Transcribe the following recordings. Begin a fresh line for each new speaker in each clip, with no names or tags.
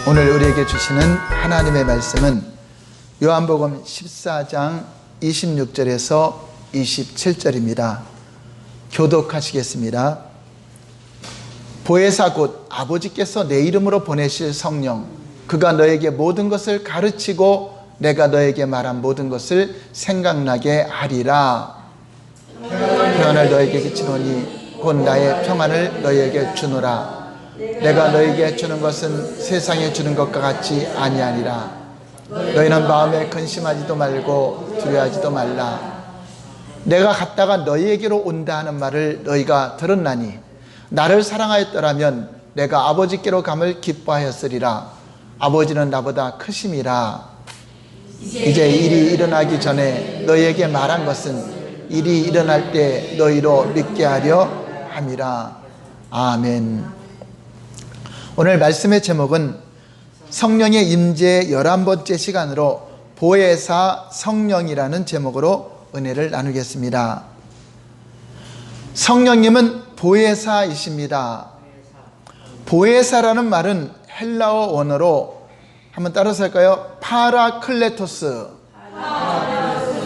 오늘 우리에게 주시는 하나님의 말씀은 요한복음 14장 26절에서 27절입니다. 교독하시겠습니다. 보혜사 곧 아버지께서 내 이름으로 보내실 성령, 그가 너에게 모든 것을 가르치고 내가 너에게 말한 모든 것을 생각나게 하리라. 평안을 너에게 끼치노니 곧 나의 평안을 너에게 주노라. 내가 너에게 주는 것은 세상에 주는 것과 같이 아니하니라. 너희는 마음에 근심하지도 말고 두려워하지도 말라. 내가 갔다가 너희에게로 온다 하는 말을 너희가 들었나니 나를 사랑하였더라면 내가 아버지께로 감을 기뻐하였으리라. 아버지는 나보다 크심이라. 이제 일이 일어나기 전에 너희에게 말한 것은 일이 일어날 때 너희로 믿게 하려 함이라. 아멘. 오늘 말씀의 제목은 성령의 임재의 11번째 시간으로 보혜사 성령이라는 제목으로 은혜를 나누겠습니다. 성령님은 보혜사이십니다. 보혜사라는 말은 헬라어 원어로 한번 따라서 할까요? 파라클레토스.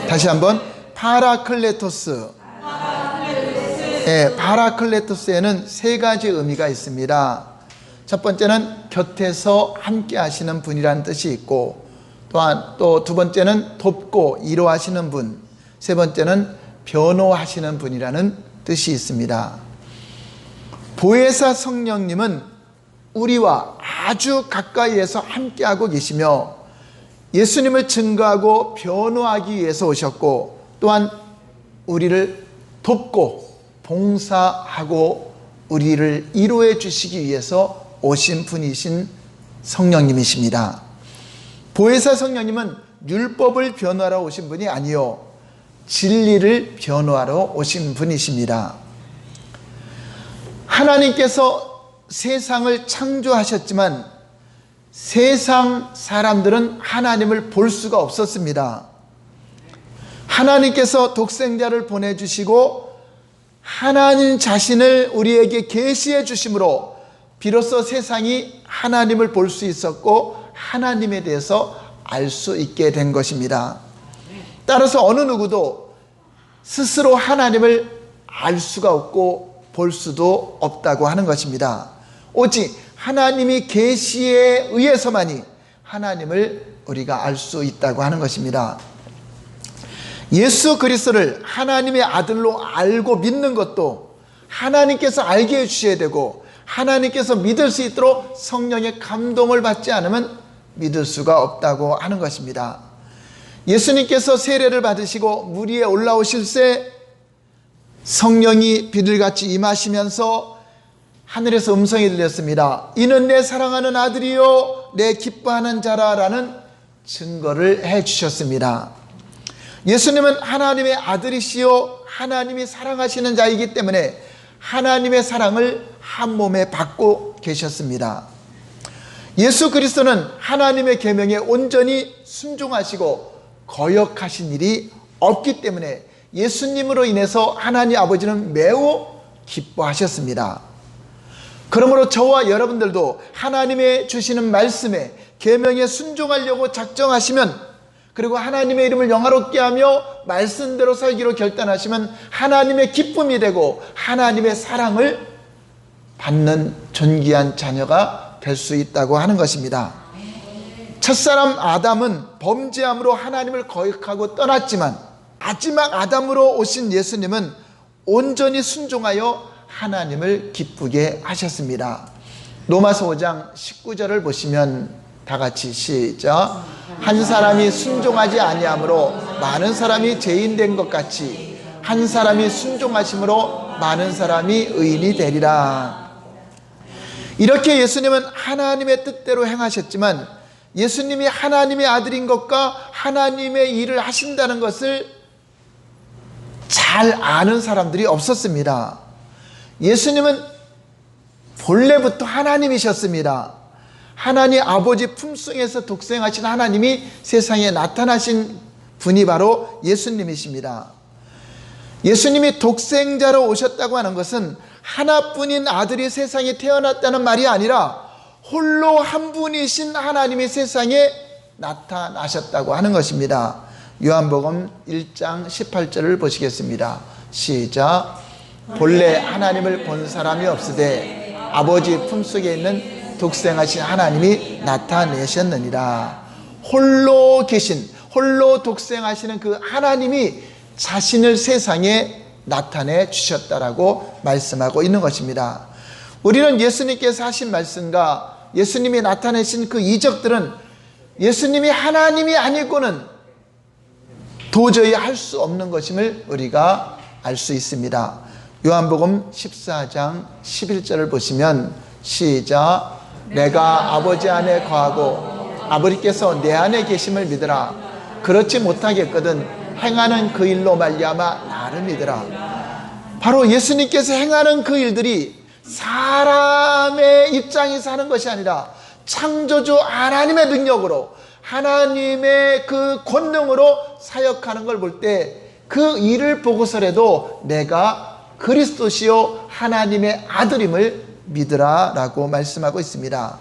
다시 한번 파라클레토스. 네, 파라클레토스에는 세 가지 의미가 있습니다. 첫 번째는 곁에서 함께 하시는 분이라는 뜻이 있고, 또한 또 두 번째는 돕고 위로하시는 분, 세 번째는 변호하시는 분이라는 뜻이 있습니다. 보혜사 성령님은 우리와 아주 가까이에서 함께하고 계시며 예수님을 증거하고 변호하기 위해서 오셨고, 또한 우리를 돕고 봉사하고 우리를 위로해 주시기 위해서 오신 분이신 성령님이십니다. 보혜사 성령님은 율법을 변호하러 오신 분이 아니요 진리를 변호하러 오신 분이십니다. 하나님께서 세상을 창조하셨지만 세상 사람들은 하나님을 볼 수가 없었습니다. 하나님께서 독생자를 보내주시고 하나님 자신을 우리에게 계시해 주심으로 비로소 세상이 하나님을 볼 수 있었고 하나님에 대해서 알 수 있게 된 것입니다. 따라서 어느 누구도 스스로 하나님을 알 수가 없고 볼 수도 없다고 하는 것입니다. 오직 하나님이 계시에 의해서만이 하나님을 우리가 알 수 있다고 하는 것입니다. 예수 그리스도를 하나님의 아들로 알고 믿는 것도 하나님께서 알게 해주셔야 되고 하나님께서 믿을 수 있도록 성령의 감동을 받지 않으면 믿을 수가 없다고 하는 것입니다. 예수님께서 세례를 받으시고 물 위에 올라오실 때 성령이 비둘같이 임하시면서 하늘에서 음성이 들렸습니다. 이는 내 사랑하는 아들이요 내 기뻐하는 자라라는 증거를 해주셨습니다. 예수님은 하나님의 아들이시요 하나님이 사랑하시는 자이기 때문에 하나님의 사랑을 한 몸에 받고 계셨습니다. 예수 그리스도는 하나님의 계명에 온전히 순종하시고 거역하신 일이 없기 때문에 예수님으로 인해서 하나님 아버지는 매우 기뻐하셨습니다. 그러므로 저와 여러분들도 하나님의 주시는 말씀에 계명에 순종하려고 작정하시면, 그리고 하나님의 이름을 영화롭게 하며 말씀대로 살기로 결단하시면 하나님의 기쁨이 되고 하나님의 사랑을 받는 존귀한 자녀가 될 수 있다고 하는 것입니다. 첫사람 아담은 범죄함으로 하나님을 거역하고 떠났지만 마지막 아담으로 오신 예수님은 온전히 순종하여 하나님을 기쁘게 하셨습니다. 로마서 5장 19절을 보시면 다 같이 시작. 한 사람이 순종하지 아니함으로 많은 사람이 죄인 된 것 같이 한 사람이 순종하심으로 많은 사람이 의인이 되리라. 이렇게 예수님은 하나님의 뜻대로 행하셨지만 예수님이 하나님의 아들인 것과 하나님의 일을 하신다는 것을 잘 아는 사람들이 없었습니다. 예수님은 본래부터 하나님이셨습니다. 하나님 아버지 품속에서 독생하신 하나님이 세상에 나타나신 분이 바로 예수님이십니다. 예수님이 독생자로 오셨다고 하는 것은 하나뿐인 아들이 세상에 태어났다는 말이 아니라 홀로 한 분이신 하나님이 세상에 나타나셨다고 하는 것입니다. 요한복음 1장 18절을 보시겠습니다. 시작. 본래 하나님을 본 사람이 없으되 아버지 품속에 있는 독생하신 하나님이 나타내셨느니라. 홀로 계신, 홀로 독생하시는 그 하나님이 자신을 세상에 나타내 주셨다라고 말씀하고 있는 것입니다. 우리는 예수님께서 하신 말씀과 예수님이 나타내신 그 이적들은 예수님이 하나님이 아니고는 도저히 할 수 없는 것임을 우리가 알 수 있습니다. 요한복음 14장 11절을 보시면 시작. 내가 아버지 안에 거하고 아버지께서 내 안에 계심을 믿으라. 그렇지 못하겠거든 행하는 그 일로 말미암아 나를 믿으라. 바로 예수님께서 행하는 그 일들이 사람의 입장에서 하는 것이 아니라 창조주 하나님의 능력으로, 하나님의 그 권능으로 사역하는 걸 볼 때 그 일을 보고서라도 내가 그리스도시요 하나님의 아들임을 믿으라 라고 말씀하고 있습니다.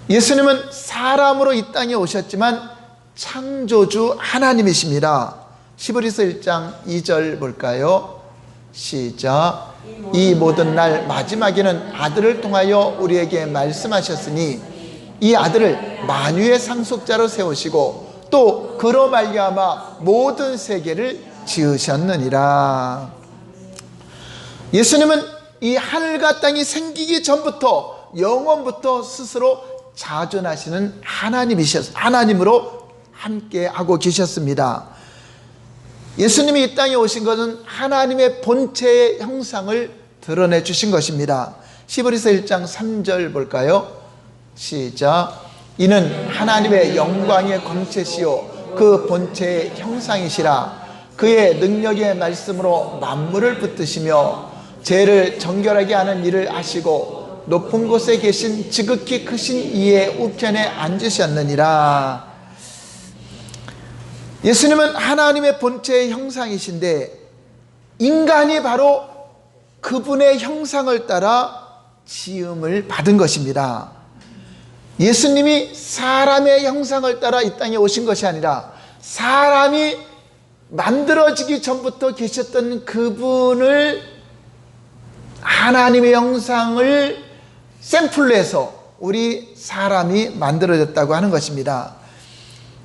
예수님은 사람으로 이 땅에 오셨지만 창조주 하나님이십니다. 히브리서 1장 2절 볼까요? 시작. 이 모든 날 마지막에는 아들을 통하여 우리에게 말씀하셨으니 이 아들을 만유의 상속자로 세우시고 또 그로 말미암아 모든 세계를 지으셨느니라. 예수님은 이 하늘과 땅이 생기기 전부터 영원부터 스스로 자존하시는 하나님으로 함께 하고 계셨습니다. 예수님이 이 땅에 오신 것은 하나님의 본체의 형상을 드러내 주신 것입니다. 히브리서 1장 3절 볼까요? 시작. 이는 하나님의 영광의 광채시요 그 본체의 형상이시라. 그의 능력의 말씀으로 만물을 붙드시며 죄를 정결하게 하는 일을 하시고 높은 곳에 계신 지극히 크신 이의 우편에 앉으셨느니라. 예수님은 하나님의 본체의 형상이신데 인간이 바로 그분의 형상을 따라 지음을 받은 것입니다. 예수님이 사람의 형상을 따라 이 땅에 오신 것이 아니라 사람이 만들어지기 전부터 계셨던 그분을 하나님의 형상을 샘플로 해서 우리 사람이 만들어졌다고 하는 것입니다.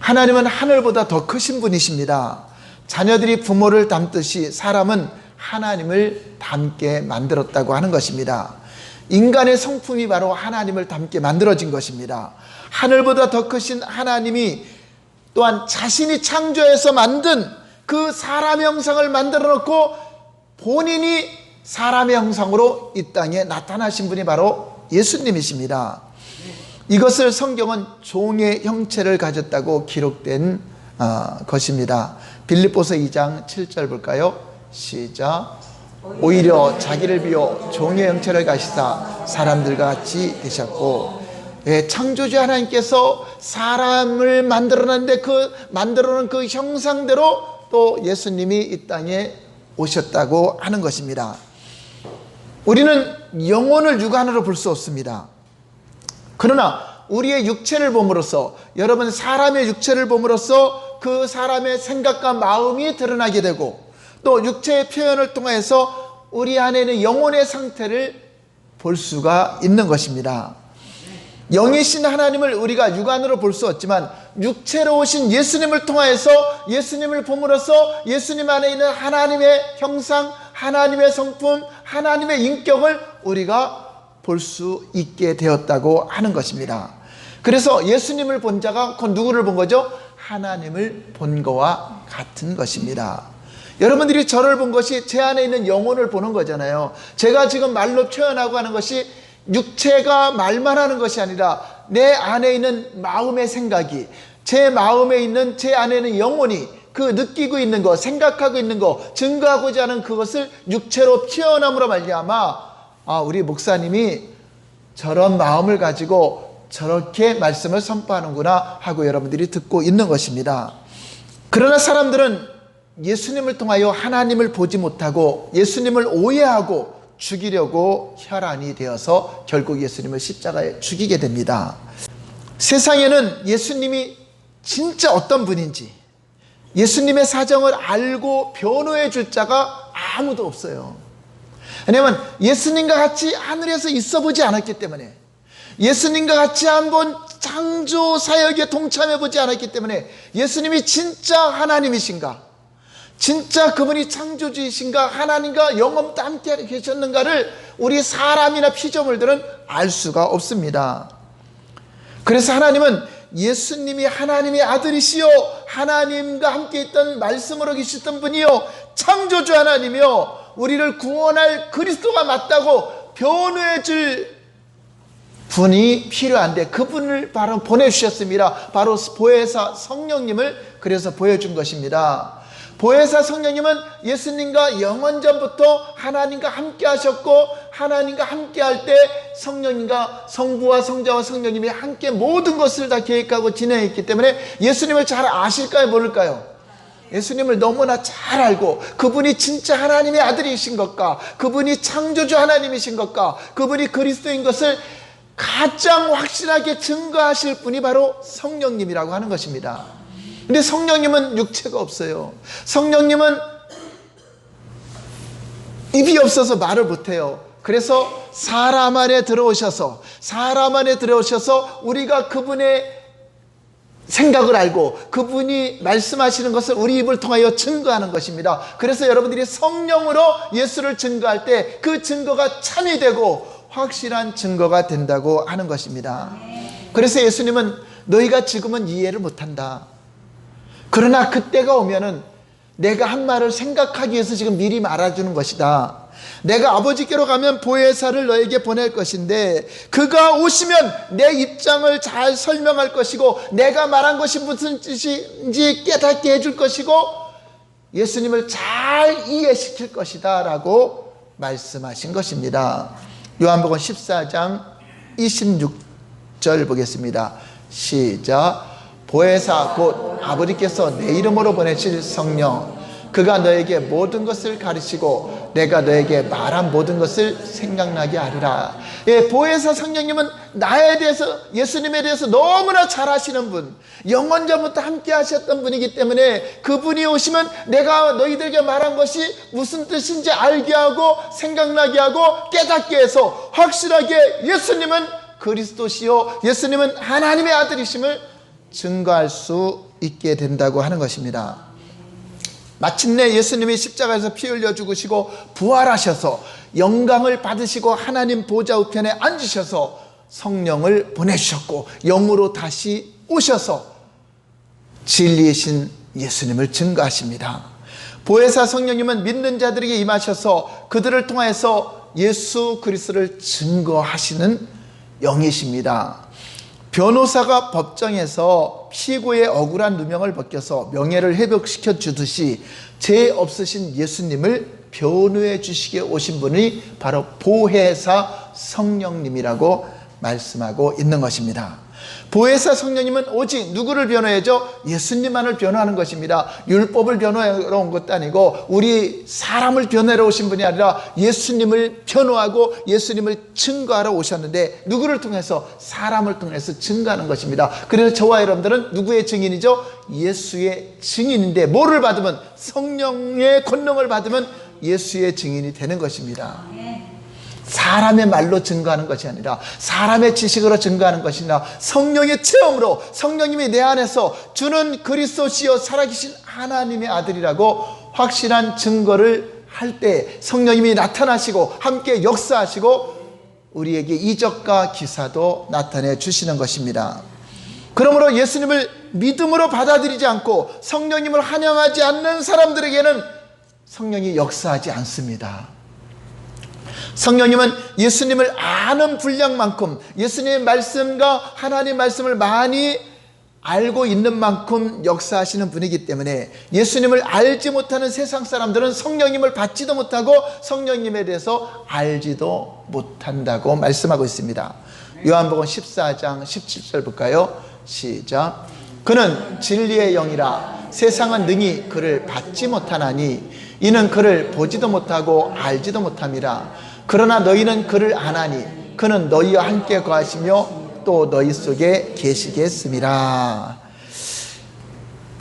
하나님은 하늘보다 더 크신 분이십니다. 자녀들이 부모를 닮듯이 사람은 하나님을 닮게 만들었다고 하는 것입니다. 인간의 성품이 바로 하나님을 닮게 만들어진 것입니다. 하늘보다 더 크신 하나님이 또한 자신이 창조해서 만든 그 사람의 형상을 만들어 놓고 본인이 사람의 형상으로 이 땅에 나타나신 분이 바로 예수님이십니다. 이것을 성경은 종의 형체를 가졌다고 기록된 것입니다. 빌립보서 2장 7절 볼까요? 시작. 오히려 자기를 비워 종의 형체를 가시사 사람들과 같이 되셨고, 창조주 하나님께서 사람을 만들어놨는데 그 만들어놓은 그 형상대로 또 예수님이 이 땅에 오셨다고 하는 것입니다. 우리는 영혼을 육안으로 볼 수 없습니다. 그러나 우리의 육체를 봄으로써, 여러분 사람의 육체를 봄으로써 그 사람의 생각과 마음이 드러나게 되고 또 육체의 표현을 통해서 우리 안에 있는 영혼의 상태를 볼 수가 있는 것입니다. 영이신 하나님을 우리가 육안으로 볼 수 없지만 육체로 오신 예수님을 통하여서 예수님을 봄으로써 예수님 안에 있는 하나님의 형상, 하나님의 성품, 하나님의 인격을 우리가 볼 수 있게 되었다고 하는 것입니다. 그래서 예수님을 본 자가 곧 누구를 본 거죠? 하나님을 본 거와 같은 것입니다. 여러분들이 저를 본 것이 제 안에 있는 영혼을 보는 거잖아요. 제가 지금 말로 표현하고 하는 것이 육체가 말만 하는 것이 아니라 내 안에 있는 마음의 생각이, 제 마음에 있는 제 안에 있는 영혼이 그 느끼고 있는 것, 생각하고 있는 것, 증거하고자 하는 그것을 육체로 표현함으로 말미암아 우리 목사님이 저런 마음을 가지고 저렇게 말씀을 선포하는구나 하고 여러분들이 듣고 있는 것입니다. 그러나 사람들은 예수님을 통하여 하나님을 보지 못하고 예수님을 오해하고 죽이려고 혈안이 되어서 결국 예수님을 십자가에 죽이게 됩니다. 세상에는 예수님이 진짜 어떤 분인지, 예수님의 사정을 알고 변호해 줄 자가 아무도 없어요. 왜냐하면 예수님과 같이 하늘에서 있어 보지 않았기 때문에, 예수님과 같이 한번 창조 사역에 동참해 보지 않았기 때문에, 예수님이 진짜 하나님이신가, 진짜 그분이 창조주이신가, 하나님과 영원부터 함께 계셨는가를 우리 사람이나 피조물들은 알 수가 없습니다. 그래서 하나님은 예수님이 하나님의 아들이시요 하나님과 함께 있던 말씀으로 계셨던 분이요 창조주 하나님이요 우리를 구원할 그리스도가 맞다고 변호해 줄 분이 필요한데, 그분을 바로 보내주셨습니다. 바로 보혜사 성령님을 그래서 보여준 것입니다. 보혜사 성령님은 예수님과 영원전부터 하나님과 함께 하셨고, 하나님과 함께 할 때 성령님과 성부와 성자와 성령님이 함께 모든 것을 다 계획하고 진행했기 때문에 예수님을 잘 아실까요, 모를까요? 예수님을 너무나 잘 알고, 그분이 진짜 하나님의 아들이신 것과, 그분이 창조주 하나님이신 것과, 그분이 그리스도인 것을 가장 확실하게 증거하실 분이 바로 성령님이라고 하는 것입니다. 근데 성령님은 육체가 없어요. 성령님은 입이 없어서 말을 못해요. 그래서 사람 안에 들어오셔서 우리가 그분의 생각을 알고 그분이 말씀하시는 것을 우리 입을 통하여 증거하는 것입니다. 그래서 여러분들이 성령으로 예수를 증거할 때 그 증거가 참이 되고 확실한 증거가 된다고 하는 것입니다. 그래서 예수님은 너희가 지금은 이해를 못한다. 그러나 그때가 오면은 내가 한 말을 생각하기 위해서 지금 미리 말아주는 것이다. 내가 아버지께로 가면 보혜사를 너에게 보낼 것인데 그가 오시면 내 입장을 잘 설명할 것이고 내가 말한 것이 무슨 뜻인지 깨닫게 해줄 것이고 예수님을 잘 이해시킬 것이다 라고 말씀하신 것입니다. 요한복음 14장 26절 보겠습니다. 시작. 보혜사 곧 아버지께서 내 이름으로 보내실 성령, 그가 너에게 모든 것을 가르치고 내가 너에게 말한 모든 것을 생각나게 하리라. 예, 보혜사 성령님은 나에 대해서, 예수님에 대해서 너무나 잘 아시는 분, 영원전부터 함께 하셨던 분이기 때문에 그분이 오시면 내가 너희들에게 말한 것이 무슨 뜻인지 알게 하고 생각나게 하고 깨닫게 해서 확실하게 예수님은 그리스도시요 예수님은 하나님의 아들이심을 증거할 수 있게 된다고 하는 것입니다. 마침내 예수님이 십자가에서 피 흘려 죽으시고 부활하셔서 영광을 받으시고 하나님 보좌 우편에 앉으셔서 성령을 보내주셨고 영으로 다시 오셔서 진리이신 예수님을 증거하십니다. 보혜사 성령님은 믿는 자들에게 임하셔서 그들을 통해서 예수 그리스도를 증거하시는 영이십니다. 변호사가 법정에서 피고의 억울한 누명을 벗겨서 명예를 회복시켜 주듯이 죄 없으신 예수님을 변호해 주시기에 오신 분이 바로 보혜사 성령님이라고 말씀하고 있는 것입니다. 보혜사 성령님은 오직 누구를 변호해줘? 예수님만을 변호하는 것입니다. 율법을 변호하러 온 것도 아니고 우리 사람을 변호하러 오신 분이 아니라 예수님을 변호하고 예수님을 증거하러 오셨는데 누구를 통해서? 사람을 통해서 증거하는 것입니다. 그래서 저와 여러분들은 누구의 증인이죠? 예수의 증인인데 뭐를 받으면? 성령의 권능을 받으면 예수의 증인이 되는 것입니다. 사람의 말로 증거하는 것이 아니라 사람의 지식으로 증거하는 것이 아니라 성령의 체험으로 성령님이 내 안에서 주는 그리스도시요 살아계신 하나님의 아들이라고 확실한 증거를 할 때 성령님이 나타나시고 함께 역사하시고 우리에게 이적과 기사도 나타내 주시는 것입니다. 그러므로 예수님을 믿음으로 받아들이지 않고 성령님을 환영하지 않는 사람들에게는 성령이 역사하지 않습니다. 성령님은 예수님을 아는 분량만큼 예수님의 말씀과 하나님의 말씀을 많이 알고 있는 만큼 역사하시는 분이기 때문에 예수님을 알지 못하는 세상 사람들은 성령님을 받지도 못하고 성령님에 대해서 알지도 못한다고 말씀하고 있습니다. 요한복음 14장 17절 볼까요? 시작. 그는 진리의 영이라 세상은 능히 그를 받지 못하나니 이는 그를 보지도 못하고 알지도 못함이라. 그러나 너희는 그를 아나니 그는 너희와 함께 거하시며 또 너희 속에 계시겠음이라.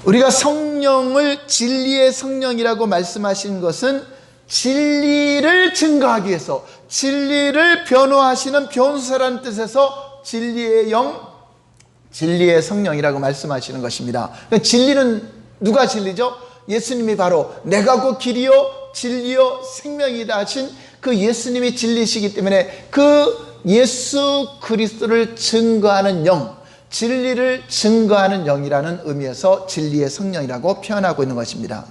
우리가 성령을 진리의 성령이라고 말씀하신 것은 진리를 증거하기 위해서, 진리를 변호하시는 변호사라는 뜻에서 진리의 영, 진리의 성령이라고 말씀하시는 것입니다. 그러니까 진리는 누가 진리죠? 예수님이 바로 내가 곧 길이요 진리요 생명이다 하신 그 예수님이 진리시기 때문에 그 예수 그리스도를 증거하는 영, 진리를 증거하는 영이라는 의미에서 진리의 성령이라고 표현하고 있는 것입니다.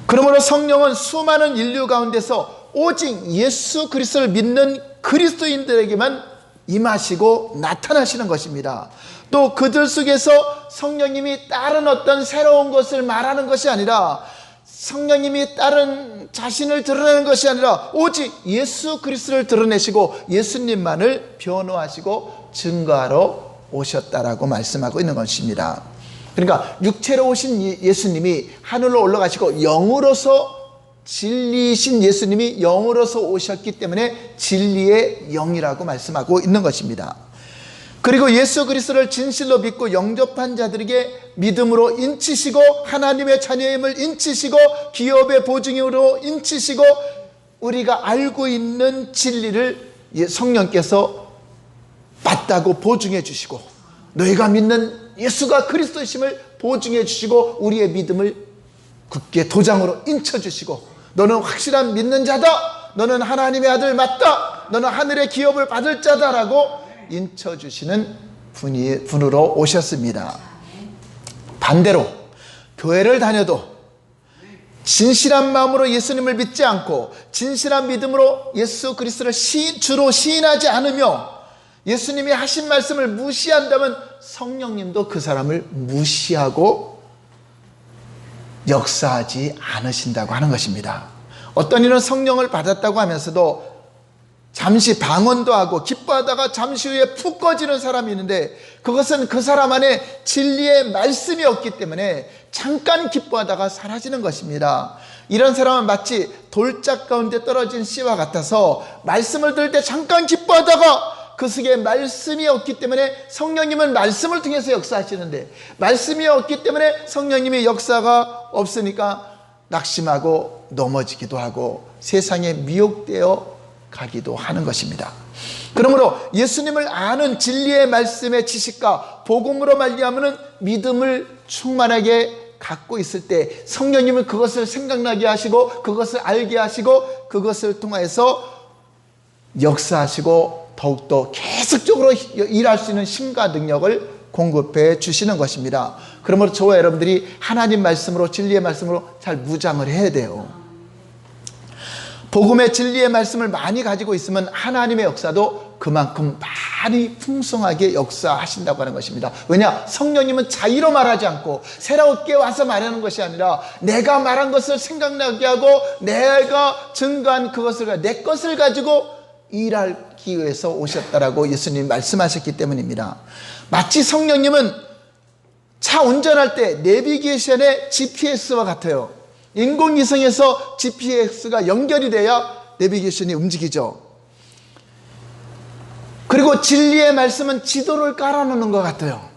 그러므로 성령은 수많은 인류 가운데서 오직 예수 그리스도를 믿는 그리스도인들에게만 임하시고 나타나시는 것입니다. 또 그들 속에서 성령님이 다른 어떤 새로운 것을 말하는 것이 아니라, 성령님이 다른 자신을 드러내는 것이 아니라 오직 예수 그리스도를 드러내시고 예수님만을 변호하시고 증거하러 오셨다라고 말씀하고 있는 것입니다. 그러니까 육체로 오신 예수님이 하늘로 올라가시고 영으로서, 진리이신 예수님이 영으로서 오셨기 때문에 진리의 영이라고 말씀하고 있는 것입니다. 그리고 예수 그리스도를 진실로 믿고 영접한 자들에게 믿음으로 인치시고 하나님의 자녀임을 인치시고 기업의 보증으로 인치시고 우리가 알고 있는 진리를 성령께서 맞다고 보증해 주시고, 너희가 믿는 예수가 그리스도이심을 보증해 주시고 우리의 믿음을 굳게 도장으로 인쳐 주시고, 너는 확실한 믿는 자다, 너는 하나님의 아들 맞다, 너는 하늘의 기업을 받을 자다라고 인쳐 주시는 분으로 오셨습니다. 반대로 교회를 다녀도 진실한 마음으로 예수님을 믿지 않고 진실한 믿음으로 예수 그리스도를 주로 시인하지 않으며 예수님이 하신 말씀을 무시한다면 성령님도 그 사람을 무시하고 역사하지 않으신다고 하는 것입니다. 어떤 이는 성령을 받았다고 하면서도 잠시 방언도 하고 기뻐하다가 잠시 후에 푹 꺼지는 사람이 있는데, 그것은 그 사람 안에 진리의 말씀이 없기 때문에 잠깐 기뻐하다가 사라지는 것입니다. 이런 사람은 마치 돌짝 가운데 떨어진 씨와 같아서 말씀을 들을 때 잠깐 기뻐하다가 그 속에 말씀이 없기 때문에, 성령님은 말씀을 통해서 역사하시는데 말씀이 없기 때문에 성령님의 역사가 없으니까 낙심하고 넘어지기도 하고 세상에 미혹되어 가기도 하는 것입니다. 그러므로 예수님을 아는 진리의 말씀의 지식과 복음으로 말미암는 믿음을 충만하게 갖고 있을 때 성령님은 그것을 생각나게 하시고 그것을 알게 하시고 그것을 통해서 역사하시고 더욱더 계속적으로 일할 수 있는 힘과 능력을 공급해 주시는 것입니다. 그러므로 저와 여러분들이 하나님 말씀으로, 진리의 말씀으로 잘 무장을 해야 돼요. 복음의 진리의 말씀을 많이 가지고 있으면 하나님의 역사도 그만큼 많이 풍성하게 역사하신다고 하는 것입니다. 왜냐? 성령님은 자의로 말하지 않고 새롭게 와서 말하는 것이 아니라 내가 말한 것을 생각나게 하고 내가 증거한 그것을, 내 것을 가지고 일하기 위해서 오셨다라고 예수님이 말씀하셨기 때문입니다. 마치 성령님은 차 운전할 때 내비게이션의 GPS와 같아요. 인공위성에서 GPS가 연결이 돼야 내비게이션이 움직이죠. 그리고 진리의 말씀은 지도를 깔아놓는 것 같아요.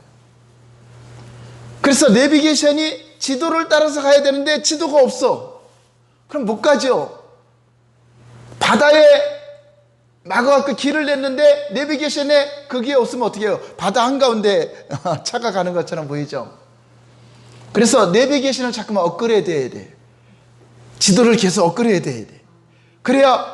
그래서 내비게이션이 지도를 따라서 가야 되는데 지도가 없어. 그럼 못 가죠. 바다에 막아갖고 길을 냈는데 내비게이션에 그게 없으면 어떻게 해요? 바다 한가운데 차가 가는 것처럼 보이죠. 그래서 내비게이션을 자꾸만 업그레이드 해야 돼. 지도를 계속 업그레이드 해야 돼. 그래야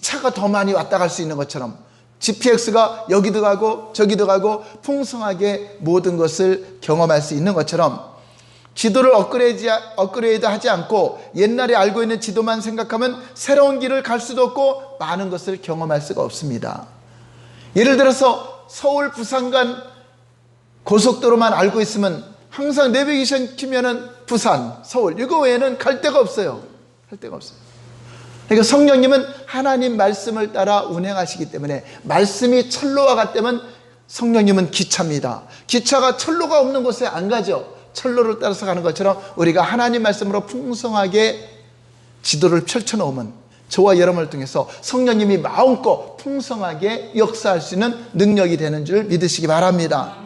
차가 더 많이 왔다 갈 수 있는 것처럼 GPS가 여기도 가고 저기도 가고 풍성하게 모든 것을 경험할 수 있는 것처럼 지도를 업그레이드 하지 않고 옛날에 알고 있는 지도만 생각하면 새로운 길을 갈 수도 없고 많은 것을 경험할 수가 없습니다. 예를 들어서 서울 부산 간 고속도로만 알고 있으면 항상 내비게이션 키면은 부산, 서울 이거 외에는 갈 데가 없어요. 갈 데가 없어요. 그러니까 성령님은 하나님 말씀을 따라 운행하시기 때문에 말씀이 철로와 같다면 성령님은 기차입니다. 기차가 철로가 없는 곳에 안 가죠. 철로를 따라서 가는 것처럼 우리가 하나님 말씀으로 풍성하게 지도를 펼쳐놓으면 저와 여러분을 통해서 성령님이 마음껏 풍성하게 역사할 수 있는 능력이 되는 줄 믿으시기 바랍니다.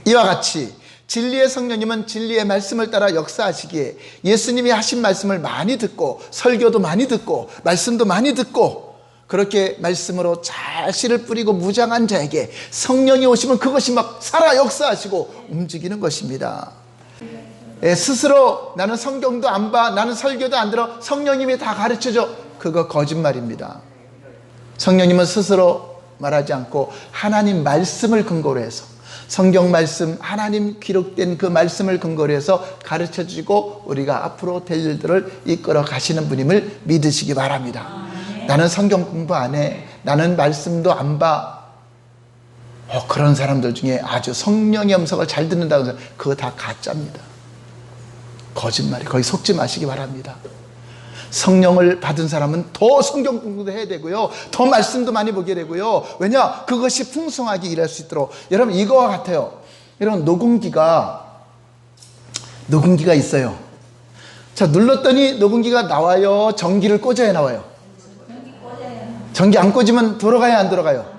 이와 같이 진리의 성령님은 진리의 말씀을 따라 역사하시기에 예수님이 하신 말씀을 많이 듣고 설교도 많이 듣고 말씀도 많이 듣고 그렇게 말씀으로 잘 씨를 뿌리고 무장한 자에게 성령이 오시면 그것이 막 살아 역사하시고 움직이는 것입니다. 스스로 나는 성경도 안 봐, 나는 설교도 안 들어, 성령님이 다 가르쳐줘, 그거 거짓말입니다. 성령님은 스스로 말하지 않고 하나님 말씀을 근거로 해서, 성경 말씀, 하나님 기록된 그 말씀을 근거로 해서 가르쳐주고 우리가 앞으로 될 일들을 이끌어 가시는 분임을 믿으시기 바랍니다. 나는 성경 공부 안 해, 나는 말씀도 안 봐, 그런 사람들 중에 아주 성령의 음성을 잘 듣는다고 해서 그거 다 가짜입니다. 거짓말이. 거기 속지 마시기 바랍니다. 성령을 받은 사람은 더 성경 공부도 해야 되고요, 더 말씀도 많이 보게 되고요. 왜냐? 그것이 풍성하게 일할 수 있도록. 여러분, 이거와 같아요. 여러분, 녹음기가 있어요. 자, 눌렀더니 녹음기가 나와요, 전기를 꽂아야 나와요? 전기 안 꽂으면 돌아가요, 안 돌아가요?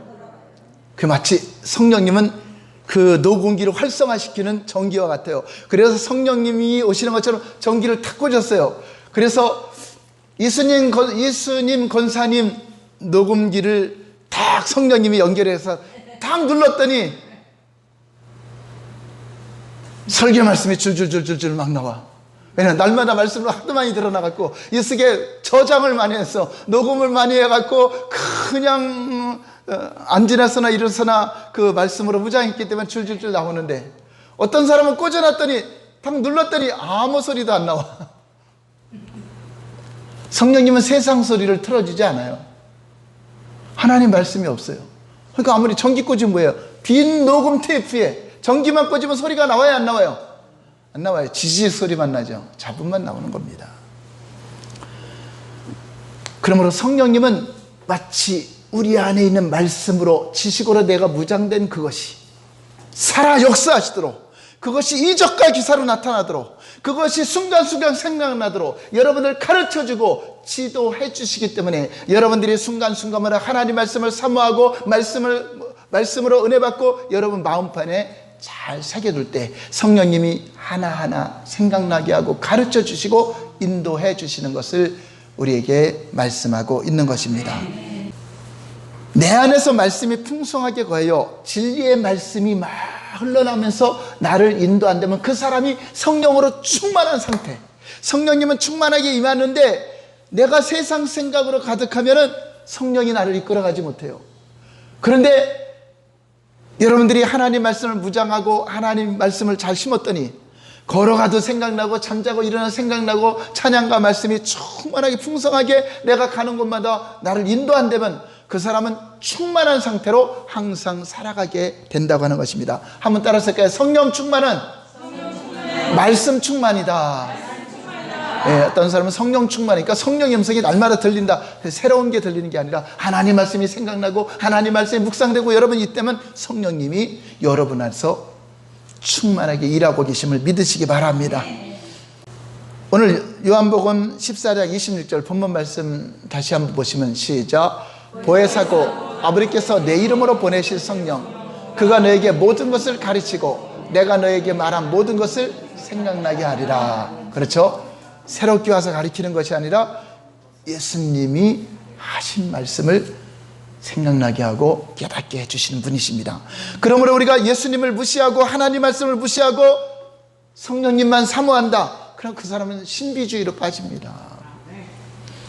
그 마치 성령님은 그 녹음기를 활성화시키는 전기와 같아요. 그래서 성령님이 오시는 것처럼 전기를 탁 꽂았어요. 그래서 예수님 권사님 녹음기를 딱 성령님이 연결해서 딱 눌렀더니 설교 말씀이 줄줄줄줄줄 막 나와. 왜냐면 날마다 말씀을 하도 많이 들어나갔고 예수께 저장을 많이 했어. 녹음을 많이 해갖고 그냥 안 지나서나 일어서나 그 말씀으로 무장했기 때문에 줄줄줄 나오는데, 어떤 사람은 꽂아놨더니 딱 눌렀더니 아무 소리도 안 나와. 성령님은 세상 소리를 틀어주지 않아요. 하나님 말씀이 없어요. 그러니까 아무리 전기 꽂으면 뭐예요? 빈 녹음 테이프에 전기만 꽂으면 소리가 나와요, 안 나와요? 안 나와요. 지지 소리만 나죠. 잡음만 나오는 겁니다. 그러므로 성령님은 마치 우리 안에 있는 말씀으로, 지식으로 내가 무장된 그것이 살아 역사하시도록, 그것이 이적과 기사로 나타나도록, 그것이 순간순간 생각나도록 여러분을 가르쳐주고 지도해 주시기 때문에 여러분들이 순간순간마다 하나님 말씀을 사모하고 말씀으로 은혜 받고 여러분 마음판에 잘 새겨둘 때 성령님이 하나하나 생각나게 하고 가르쳐 주시고 인도해 주시는 것을 우리에게 말씀하고 있는 것입니다. 내 안에서 말씀이 풍성하게 거해요. 진리의 말씀이 막 흘러나오면서 나를 인도한다면 그 사람이 성령으로 충만한 상태. 성령님은 충만하게 임하는데 내가 세상 생각으로 가득하면 성령이 나를 이끌어가지 못해요. 그런데 여러분들이 하나님 말씀을 무장하고 하나님 말씀을 잘 심었더니 걸어가도 생각나고 잠자고 일어나 생각나고 찬양과 말씀이 충만하게 풍성하게 내가 가는 곳마다 나를 인도한다면 그 사람은 충만한 상태로 항상 살아가게 된다고 하는 것입니다. 한번 따라서 할까요? 성령 충만은 말씀 충만이다. 예, 어떤 사람은 성령 충만이니까 성령의 음성이 날마다 들린다. 새로운 게 들리는 게 아니라 하나님 말씀이 생각나고 하나님 말씀이 묵상되고 여러분 이때면 성령님이 여러분 안에서 충만하게 일하고 계심을 믿으시기 바랍니다. 오늘 요한복음 14장 26절 본문 말씀 다시 한번 보시면 시작. 보혜사고 아버지께서 내 이름으로 보내실 성령, 그가 너에게 모든 것을 가르치고 내가 너에게 말한 모든 것을 생각나게 하리라. 그렇죠? 새롭게 와서 가르치는 것이 아니라 예수님이 하신 말씀을 생각나게 하고 깨닫게 해주시는 분이십니다. 그러므로 우리가 예수님을 무시하고 하나님 말씀을 무시하고 성령님만 사모한다, 그럼 그 사람은 신비주의로 빠집니다.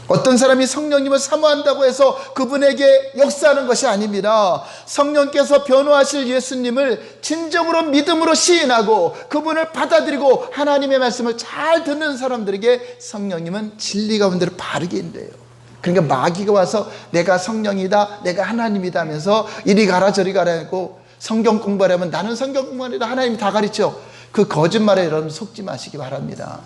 어떤 사람이 성령님을 사모한다고 해서 그분에게 역사하는 것이 아닙니다. 성령께서 변호하실 예수님을 진정으로 믿음으로 시인하고 그분을 받아들이고 하나님의 말씀을 잘 듣는 사람들에게 성령님은 진리 가운데로 바르게 인도해요. 그러니까 마귀가 와서 내가 성령이다, 내가 하나님이다 하면서 이리 가라 저리 가라 하고 성경 공부하려면 나는 성경 공부하려다 하나님이 다 가르쳐. 그 거짓말에 여러분 속지 마시기 바랍니다.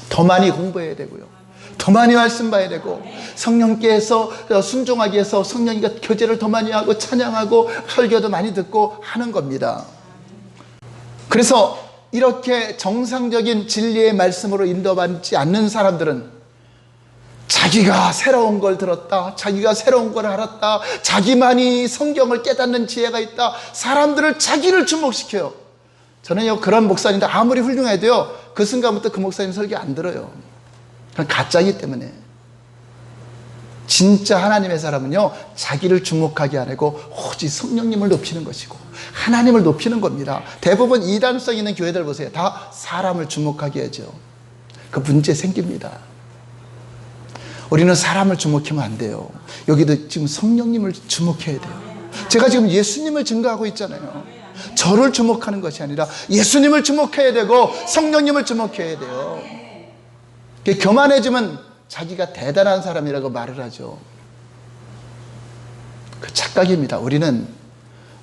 더 많이 공부해야 되고요, 더 많이 말씀 봐야 되고, 성령께서 순종하기 위해서 성령과 교제를 더 많이 하고 찬양하고 설교도 많이 듣고 하는 겁니다. 그래서 이렇게 정상적인 진리의 말씀으로 인도받지 않는 사람들은 자기가 새로운 걸 들었다, 자기가 새로운 걸 알았다, 자기만이 성경을 깨닫는 지혜가 있다, 사람들을 자기를 주목시켜요. 저는요, 그런 목사님들 아무리 훌륭해도요, 그 순간부터 그 목사님 설교 안 들어요. 그건 가짜이기 때문에. 진짜 하나님의 사람은요, 자기를 주목하게 안 하고 오직 성령님을 높이는 것이고 하나님을 높이는 겁니다. 대부분 이단성 있는 교회들 보세요. 다 사람을 주목하게 하죠. 그 문제 생깁니다. 우리는 사람을 주목하면 안 돼요. 여기도 지금 성령님을 주목해야 돼요. 제가 지금 예수님을 증거하고 있잖아요. 저를 주목하는 것이 아니라 예수님을 주목해야 되고 성령님을 주목해야 돼요. 교만해지면 자기가 대단한 사람이라고 말을 하죠. 그 착각입니다. 우리는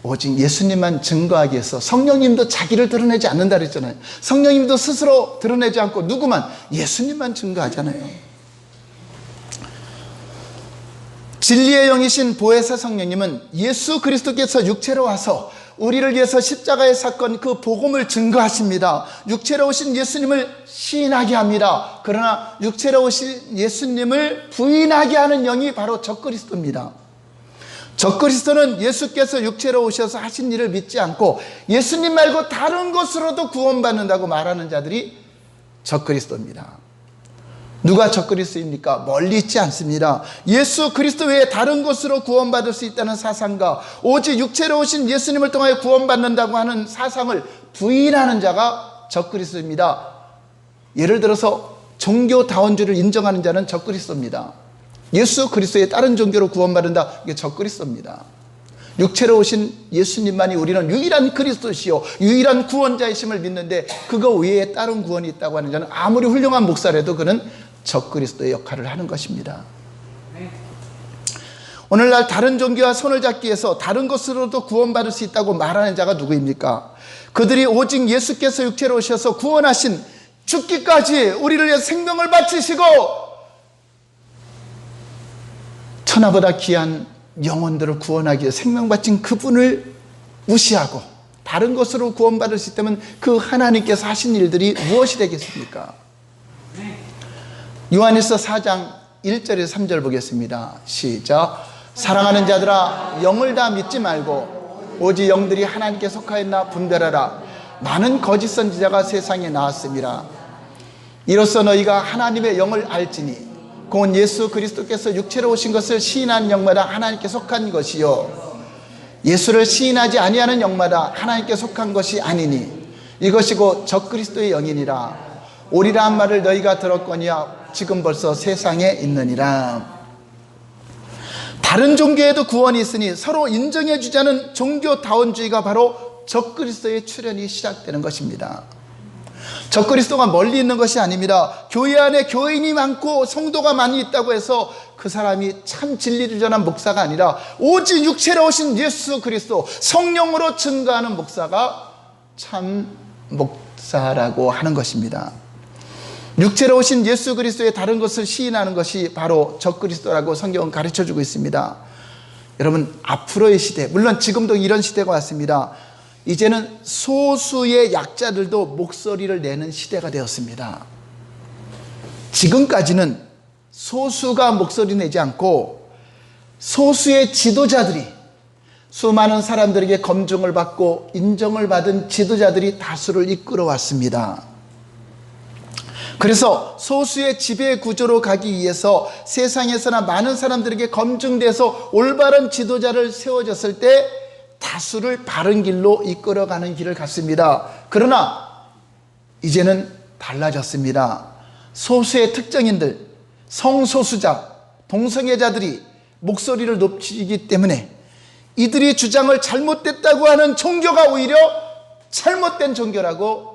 오직 예수님만 증거하기 위해서, 성령님도 자기를 드러내지 않는다 그랬잖아요. 성령님도 스스로 드러내지 않고 누구만? 예수님만 증거하잖아요. 진리의 영이신 보혜사 성령님은 예수 그리스도께서 육체로 와서 우리를 위해서 십자가의 사건, 그 복음을 증거하십니다. 육체로 오신 예수님을 시인하게 합니다. 그러나 육체로 오신 예수님을 부인하게 하는 영이 바로 적그리스도입니다. 적그리스도는 예수께서 육체로 오셔서 하신 일을 믿지 않고 예수님 말고 다른 것으로도 구원받는다고 말하는 자들이 적그리스도입니다. 누가 적그리스도입니까? 멀리 있지 않습니다. 예수 그리스도 외에 다른 것으로 구원받을 수 있다는 사상과 오직 육체로 오신 예수님을 통하여 구원받는다고 하는 사상을 부인하는 자가 적그리스도입니다. 예를 들어서 종교다원주의를 인정하는 자는 적그리스도입니다. 예수 그리스도의 다른 종교로 구원받는다, 이게 적그리스도입니다. 육체로 오신 예수님만이 우리는 유일한 그리스도시요 유일한 구원자이심을 믿는데 그거 외에 다른 구원이 있다고 하는 자는 아무리 훌륭한 목사라도 그는 적그리스도의 역할을 하는 것입니다. 오늘날 다른 종교와 손을 잡기 위해서 다른 것으로도 구원받을 수 있다고 말하는 자가 누구입니까? 그들이 오직 예수께서 육체로 오셔서 구원하신, 죽기까지 우리를 위해 생명을 바치시고 천하보다 귀한 영혼들을 구원하기 위해 생명 바친 그분을 무시하고 다른 것으로 구원받을 수 있다면 그 하나님께서 하신 일들이 무엇이 되겠습니까? 요한일서 4장 1절에서 3절 보겠습니다. 시작. 사랑하는 자들아, 영을 다 믿지 말고 오직 영들이 하나님께 속하였나 분별하라. 많은 거짓 선지자가 세상에 나왔습니다. 이로써 너희가 하나님의 영을 알지니 곧 예수 그리스도께서 육체로 오신 것을 시인한 영마다 하나님께 속한 것이요 예수를 시인하지 아니하는 영마다 하나님께 속한 것이 아니니 이것이 곧 적그리스도의 영이니라. 오리라 한 말을 너희가 들었거니와 지금 벌써 세상에 있느니라. 다른 종교에도 구원이 있으니 서로 인정해 주자는 종교다원주의가 바로 적그리스도의 출현이 시작되는 것입니다. 적그리스도가 멀리 있는 것이 아닙니다. 교회 안에 교인이 많고 성도가 많이 있다고 해서 그 사람이 참 진리를 전한 목사가 아니라 오직 육체로 오신 예수 그리스도 성령으로 증거하는 목사가 참 목사라고 하는 것입니다. 육체로 오신 예수 그리스도의 다른 것을 시인하는 것이 바로 적그리스도라고 성경은 가르쳐주고 있습니다. 여러분, 앞으로의 시대, 물론 지금도 이런 시대가 왔습니다. 이제는 소수의 약자들도 목소리를 내는 시대가 되었습니다. 지금까지는 소수가 목소리 내지 않고 소수의 지도자들이, 수많은 사람들에게 검증을 받고 인정을 받은 지도자들이 다수를 이끌어 왔습니다. 그래서 소수의 지배 구조로 가기 위해서 세상에서나 많은 사람들에게 검증돼서 올바른 지도자를 세워졌을 때 다수를 바른 길로 이끌어가는 길을 갔습니다. 그러나 이제는 달라졌습니다. 소수의 특정인들, 성소수자, 동성애자들이 목소리를 높이기 때문에 이들이 주장을 잘못됐다고 하는 종교가 오히려 잘못된 종교라고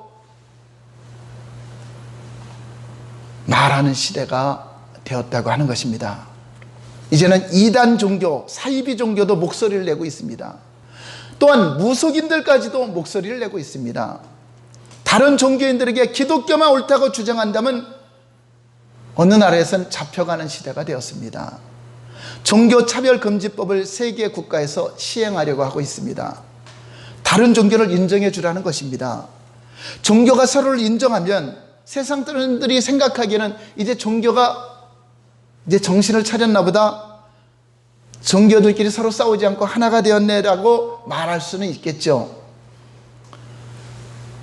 말하는 시대가 되었다고 하는 것입니다. 이제는 이단 종교, 사이비 종교도 목소리를 내고 있습니다. 또한 무속인들까지도 목소리를 내고 있습니다. 다른 종교인들에게 기독교만 옳다고 주장한다면 어느 나라에선 잡혀가는 시대가 되었습니다. 종교차별금지법을 세계 국가에서 시행하려고 하고 있습니다. 다른 종교를 인정해 주라는 것입니다. 종교가 서로를 인정하면 세상 사람들이 생각하기에는 이제 종교가 이제 정신을 차렸나 보다. 종교들끼리 서로 싸우지 않고 하나가 되었네라고 말할 수는 있겠죠.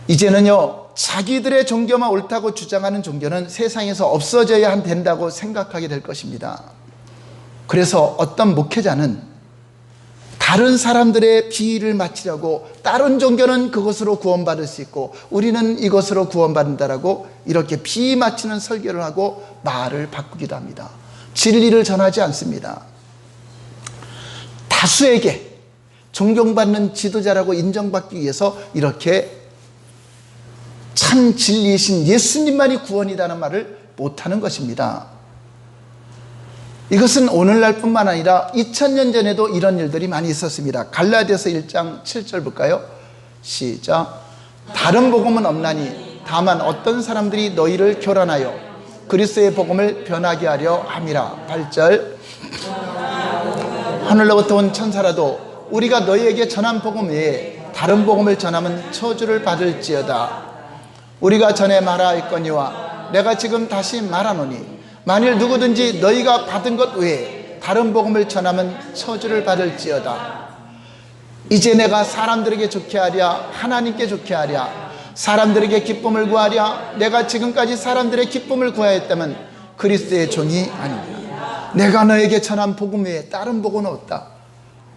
이제는요, 자기들의 종교만 옳다고 주장하는 종교는 세상에서 없어져야 된다고 생각하게 될 것입니다. 그래서 어떤 목회자는 다른 사람들의 비위를 맞추려고 다른 종교는 그것으로 구원받을 수 있고 우리는 이것으로 구원받는다라고 이렇게 비위 맞추는 설교를 하고 말을 바꾸기도 합니다. 진리를 전하지 않습니다. 다수에게 존경받는 지도자라고 인정받기 위해서 이렇게 참 진리이신 예수님만이 구원이라는 말을 못하는 것입니다. 이것은 오늘날 뿐만 아니라 2000년 전에도 이런 일들이 많이 있었습니다. 갈라디아서 1장 7절 볼까요? 시작. 다른 복음은 없나니 다만 어떤 사람들이 너희를 교란하여 그리스도의 복음을 변하게 하려 함이라. 8절. 하늘로부터 온 천사라도 우리가 너희에게 전한 복음 외에 다른 복음을 전하면 저주를 받을지어다. 우리가 전에 말하였거니와 내가 지금 다시 말하노니 만일 누구든지 너희가 받은 것 외에 다른 복음을 전하면 저주를 받을지어다. 이제 내가 사람들에게 좋게 하랴 하나님께 좋게 하랴 사람들에게 기쁨을 구하랴 내가 지금까지 사람들의 기쁨을 구하였다면 그리스도의 종이 아니냐. 내가 너에게 전한 복음 외에 다른 복음은 없다.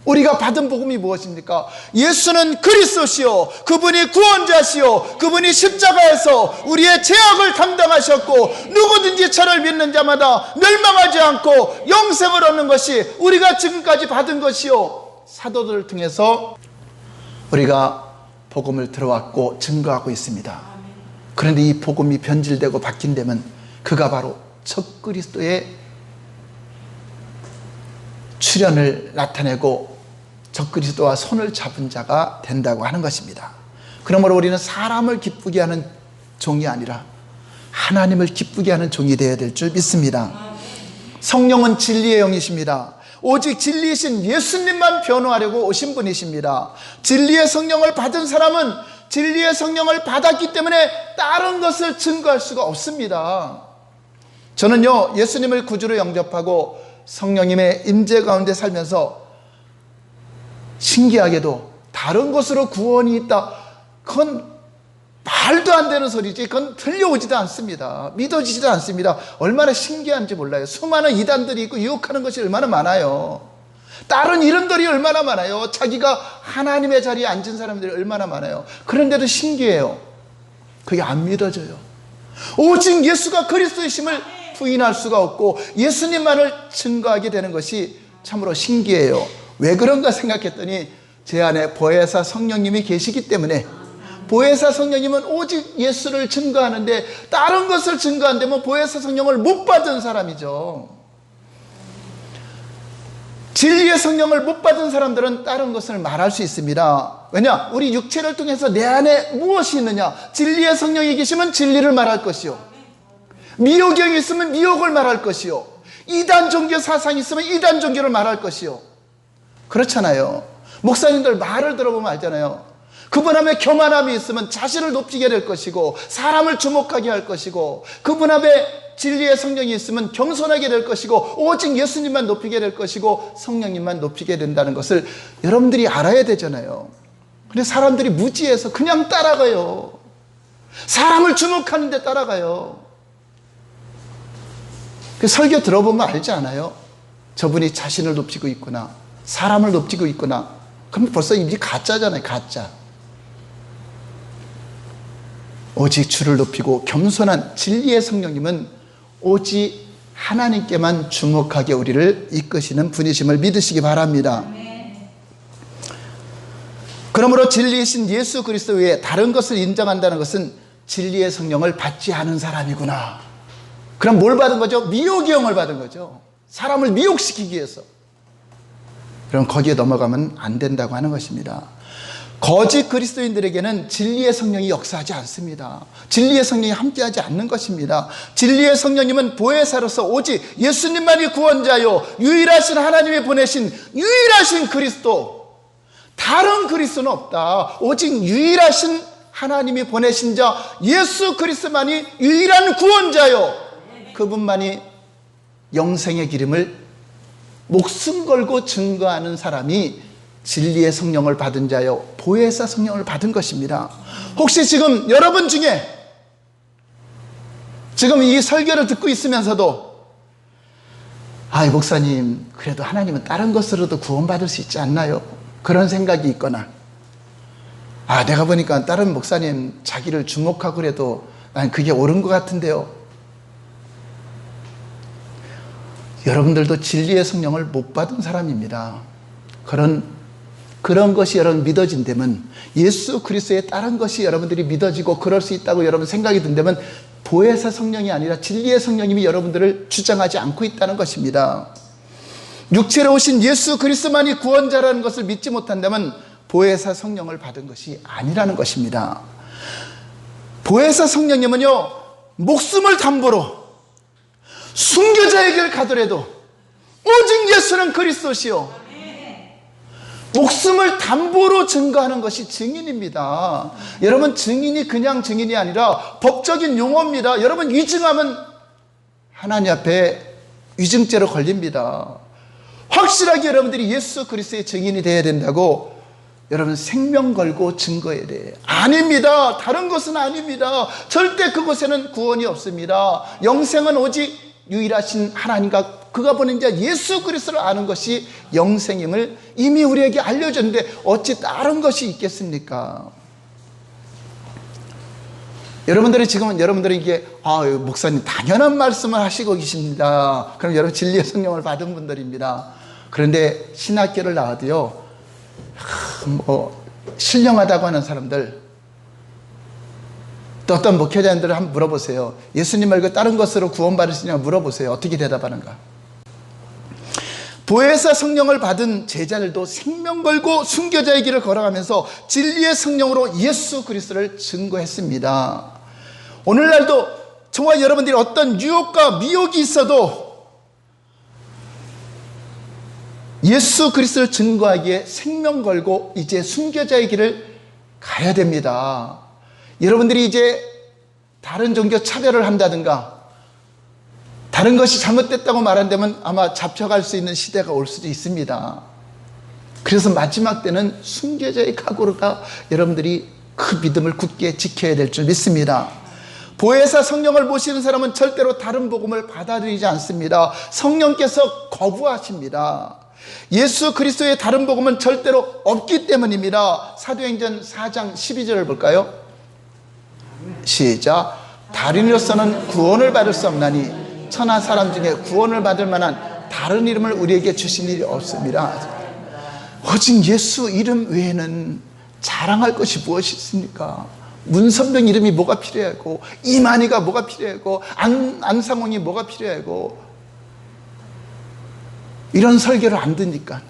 우리가 받은 복음이 무엇입니까? 예수는 그리스도시요 그분이 구원자시요 그분이 십자가에서 우리의 죄악을 담당하셨고 누구든지 저를 믿는 자마다 멸망하지 않고 영생을 얻는 것이 우리가 지금까지 받은 것이요. 사도들을 통해서 우리가 복음을 들어왔고 증거하고 있습니다. 그런데 이 복음이 변질되고 바뀐다면 그가 바로 첫 그리스도의 출현을 나타내고 적그리스도와 손을 잡은 자가 된다고 하는 것입니다. 그러므로 우리는 사람을 기쁘게 하는 종이 아니라 하나님을 기쁘게 하는 종이 되어야 될 줄 믿습니다. 성령은 진리의 영이십니다. 오직 진리이신 예수님만 변호하려고 오신 분이십니다. 진리의 성령을 받은 사람은 진리의 성령을 받았기 때문에 다른 것을 증거할 수가 없습니다. 저는요, 예수님을 구주로 영접하고 성령님의 임재 가운데 살면서 신기하게도 다른 것으로 구원이 있다, 그건 말도 안 되는 소리지. 그건 들려오지도 않습니다. 믿어지지도 않습니다. 얼마나 신기한지 몰라요. 수많은 이단들이 있고 유혹하는 것이 얼마나 많아요. 다른 이름들이 얼마나 많아요. 자기가 하나님의 자리에 앉은 사람들이 얼마나 많아요. 그런데도 신기해요. 그게 안 믿어져요. 오직 예수가 그리스도이심을 부인할 수가 없고 예수님만을 증거하게 되는 것이 참으로 신기해요. 왜 그런가 생각했더니 제 안에 보혜사 성령님이 계시기 때문에. 보혜사 성령님은 오직 예수를 증거하는데 다른 것을 증거한다면 보혜사 성령을 못 받은 사람이죠. 진리의 성령을 못 받은 사람들은 다른 것을 말할 수 있습니다. 왜냐? 우리 육체를 통해서 내 안에 무엇이 있느냐? 진리의 성령이 계시면 진리를 말할 것이요, 미혹경이 있으면 미혹을 말할 것이요, 이단 종교 사상이 있으면 이단 종교를 말할 것이요. 그렇잖아요. 목사님들 말을 들어보면 알잖아요. 그분 앞에 교만함이 있으면 자신을 높이게 될 것이고 사람을 주목하게 할 것이고, 그분 앞에 진리의 성령이 있으면 겸손하게 될 것이고 오직 예수님만 높이게 될 것이고 성령님만 높이게 된다는 것을 여러분들이 알아야 되잖아요. 근데 사람들이 무지해서 그냥 따라가요. 사람을 주목하는데 따라가요. 그 설교 들어보면 알지 않아요? 저분이 자신을 높이고 있구나, 사람을 높이고 있구나. 그럼 벌써 이미 가짜잖아요. 가짜. 오직 주를 높이고 겸손한 진리의 성령님은 오직 하나님께만 주목하게 우리를 이끄시는 분이심을 믿으시기 바랍니다. 그러므로 진리이신 예수 그리스도 외에 다른 것을 인정한다는 것은 진리의 성령을 받지 않은 사람이구나. 그럼 뭘 받은 거죠? 미혹의 영을 받은 거죠. 사람을 미혹시키기 위해서. 그럼 거기에 넘어가면 안 된다고 하는 것입니다. 거짓 그리스도인들에게는 진리의 성령이 역사하지 않습니다. 진리의 성령이 함께하지 않는 것입니다. 진리의 성령님은 보혜사로서 오직 예수님만이 구원자요 유일하신 하나님이 보내신 유일하신 그리스도, 다른 그리스도는 없다. 오직 유일하신 하나님이 보내신 자 예수 그리스도만이 유일한 구원자요, 그분만이 영생의 기름을 목숨 걸고 증거하는 사람이 진리의 성령을 받은 자요 보혜사 성령을 받은 것입니다. 혹시 지금 여러분 중에 지금 이 설교를 듣고 있으면서도 목사님 그래도 하나님은 다른 것으로도 구원받을 수 있지 않나요? 그런 생각이 있거나 내가 보니까 다른 목사님 자기를 주목하고 그래도 난 그게 옳은 것 같은데요. 여러분들도 진리의 성령을 못 받은 사람입니다. 그런 것이 여러분 믿어진다면, 예수 그리스도의 다른 것이 여러분들이 믿어지고 그럴 수 있다고 여러분 생각이 든다면 보혜사 성령이 아니라 진리의 성령님이 여러분들을 주장하지 않고 있다는 것입니다. 육체로 오신 예수 그리스도만이 구원자라는 것을 믿지 못한다면 보혜사 성령을 받은 것이 아니라는 것입니다. 보혜사 성령님은요, 목숨을 담보로 순교자의 길 가더라도 오직 예수는 그리스도시요 목숨을 담보로 증거하는 것이 증인입니다. 여러분, 증인이 그냥 증인이 아니라 법적인 용어입니다. 여러분, 위증하면 하나님 앞에 위증죄로 걸립니다. 확실하게 여러분들이 예수 그리스도의 증인이 되어야 된다고 여러분 생명 걸고 증거해야 돼. 아닙니다. 다른 것은 아닙니다. 절대 그곳에는 구원이 없습니다. 영생은 오직 유일하신 하나님과 그가 보낸 자 예수 그리스도를 아는 것이 영생임을 이미 우리에게 알려줬는데 어찌 다른 것이 있겠습니까? 여러분들이 지금은 여러분들이 이게 목사님 당연한 말씀을 하시고 계십니다. 그럼 여러분 진리의 성령을 받은 분들입니다. 그런데 신학교를 나와도요, 신령하다고 하는 사람들, 또 어떤 목회자님들을 한번 물어보세요. 예수님 말고 다른 것으로 구원받으시냐고 물어보세요. 어떻게 대답하는가? 보혜사 성령을 받은 제자들도 생명 걸고 순교자의 길을 걸어가면서 진리의 성령으로 예수 그리스도를 증거했습니다. 오늘날도 저와 여러분들이 어떤 유혹과 미혹이 있어도 예수 그리스도를 증거하기에 생명 걸고 이제 순교자의 길을 가야 됩니다. 여러분들이 이제 다른 종교 차별을 한다든가 다른 것이 잘못됐다고 말한다면 아마 잡혀갈 수 있는 시대가 올 수도 있습니다. 그래서 마지막 때는 순교자의 각오로다 여러분들이 그 믿음을 굳게 지켜야 될 줄 믿습니다. 보혜사 성령을 모시는 사람은 절대로 다른 복음을 받아들이지 않습니다. 성령께서 거부하십니다. 예수 그리스도의 다른 복음은 절대로 없기 때문입니다. 사도행전 4장 12절을 볼까요? 시작. 다른이로서는 구원을 받을 수 없나니 천하 사람 중에 구원을 받을 만한 다른 이름을 우리에게 주신 일이 없습니다. 오직 예수 이름 외에는 자랑할 것이 무엇이 있습니까? 문선병 이름이 뭐가 필요하고, 이만희가 뭐가 필요하고, 안상홍이 뭐가 필요하고, 이런 설교를 안 듣니까,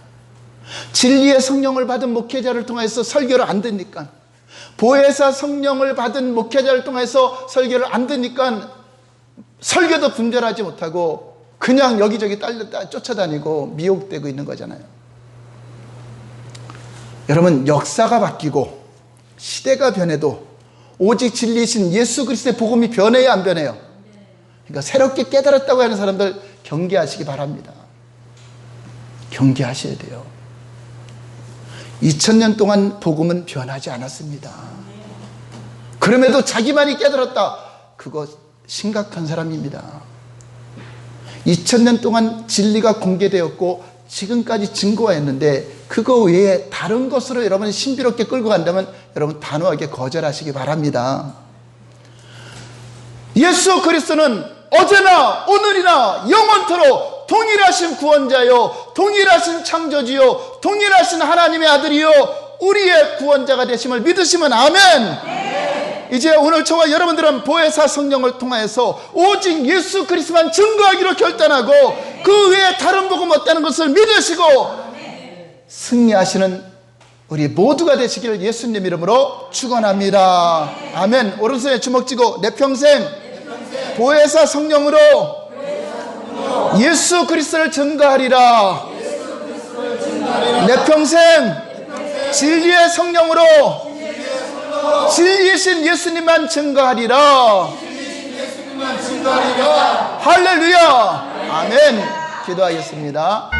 진리의 성령을 받은 목회자를 통해서 설교를 안 듣니까, 보혜사 성령을 받은 목회자를 통해서 설교를 안 듣니까 설교도 분별하지 못하고 그냥 여기저기 쫓아다니고 미혹되고 있는 거잖아요. 여러분, 역사가 바뀌고 시대가 변해도 오직 진리이신 예수 그리스도의 복음이 변해야 안 변해요? 그러니까 새롭게 깨달았다고 하는 사람들 경계하시기 바랍니다. 경계하셔야 돼요. 2000년 동안 복음은 변하지 않았습니다. 그럼에도 자기만이 깨달았다, 그거 심각한 사람입니다. 2000년 동안 진리가 공개되었고 지금까지 증거했는데 그거 외에 다른 것으로 여러분이 신비롭게 끌고 간다면 여러분 단호하게 거절하시기 바랍니다. 예수 그리스도는 어제나 오늘이나 영원토록 동일하신 구원자요, 동일하신 창조주요, 동일하신 하나님의 아들이요, 우리의 구원자가 되심을 믿으시면 아멘. 이제 오늘 저와 여러분들은 보혜사 성령을 통하여서 오직 예수 그리스도만 증거하기로 결단하고 그 외에 다른 복음 없다는 것을 믿으시고 승리하시는 우리 모두가 되시기를 예수님 이름으로 축원합니다. 아멘. 오른손에 주먹 쥐고 내 평생 보혜사 성령으로 예수 그리스도를 증거하리라. 내 평생 진리의 성령으로 진리이신 예수님만 증거하리라. 할렐루야. 아멘. 기도하겠습니다.